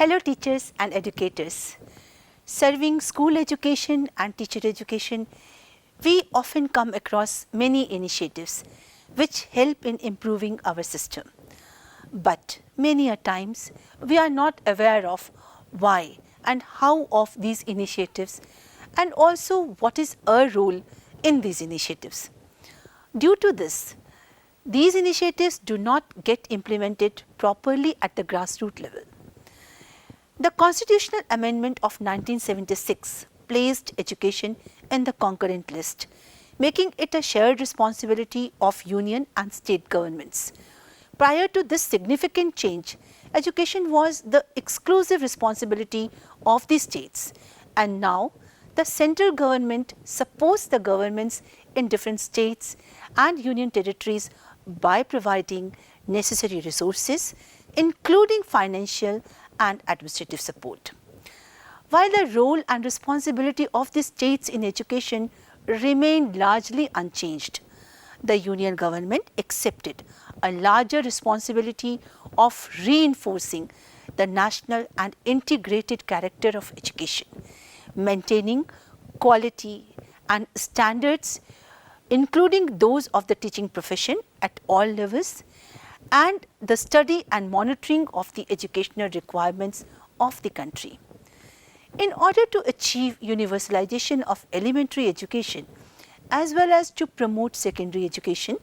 Hello teachers and educators. Serving school education and teacher education, we often come across many initiatives which help in improving our system. But many a times we are not aware of why and how of these initiatives and also what is our role in these initiatives. Due to this, these initiatives do not get implemented properly at the grassroots level. The Constitutional Amendment of 1976 placed education in the concurrent list, making it a shared responsibility of union and state governments. Prior to this significant change, education was the exclusive responsibility of the states, and now the central government supports the governments in different states and union territories by providing necessary resources, including financial and administrative support. While the role and responsibility of the states in education remained largely unchanged, the union government accepted a larger responsibility of reinforcing the national and integrated character of education, maintaining quality and standards, including those of the teaching profession at all levels, and the study and monitoring of the educational requirements of the country. In order to achieve universalization of elementary education as well as to promote secondary education,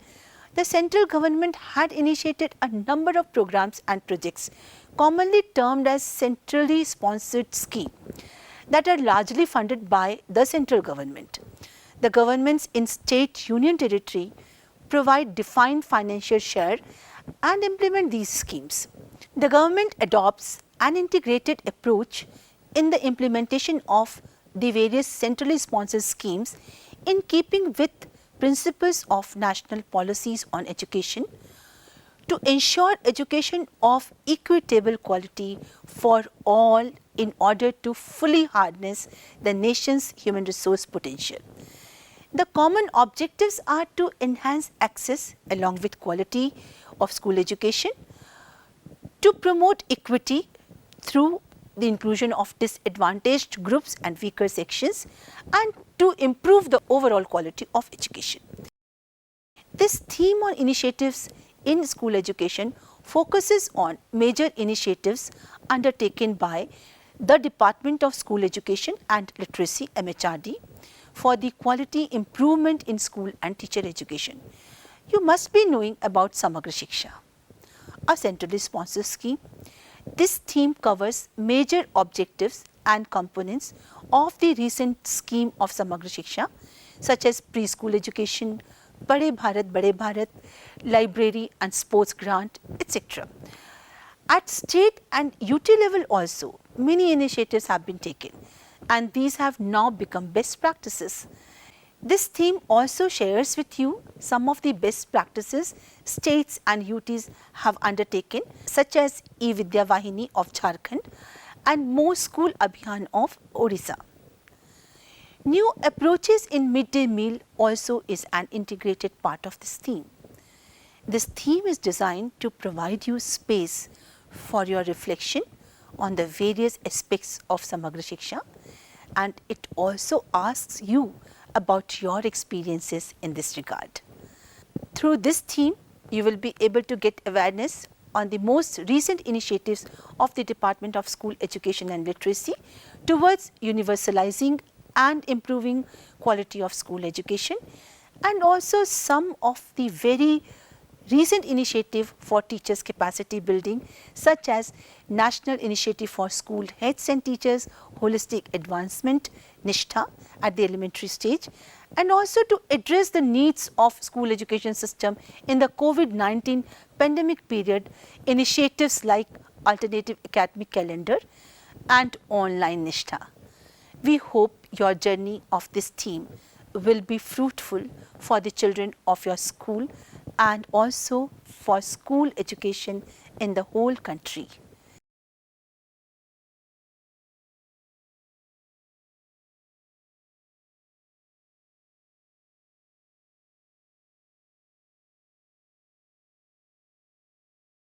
the central government had initiated a number of programs and projects commonly termed as centrally sponsored schemes that are largely funded by the central government. The governments in state union territory provide defined financial share and implement these schemes. The government adopts an integrated approach in the implementation of the various centrally sponsored schemes in keeping with principles of national policies on education to ensure education of equitable quality for all in order to fully harness the nation's human resource potential. The common objectives are to enhance access along with quality of school education, to promote equity through the inclusion of disadvantaged groups and weaker sections, and to improve the overall quality of education. This theme on initiatives in school education focuses on major initiatives undertaken by the Department of School Education and Literacy (MHRD) for the quality improvement in school and teacher education. You must be knowing about Samagra Shiksha, a centrally sponsored scheme. This theme covers major objectives and components of the recent scheme of Samagra Shiksha, such as preschool education, Bade Bharat, library and sports grant, etc. At state and UT level also, many initiatives have been taken, and these have now become best practices. This theme also shares with you some of the best practices states and UTs have undertaken, such as E-Vidya Vahini of Jharkhand and Mo School Abhiyan of Odisha. New approaches in midday meal also is an integrated part of this theme. This theme is designed to provide you space for your reflection on the various aspects of Samagra Shiksha, and it also asks you about your experiences in this regard. Through this theme, you will be able to get awareness on the most recent initiatives of the Department of School Education and Literacy towards universalizing and improving quality of school education, and also some of the very recent initiative for teachers capacity building, such as National Initiative for School Heads and Teachers Holistic Advancement NISHTHA at the elementary stage, and also to address the needs of school education system in the COVID-19 pandemic period, initiatives like alternative academic calendar and online NISHTHA. We hope your journey of this theme will be fruitful for the children of your school and also for school education in the whole country.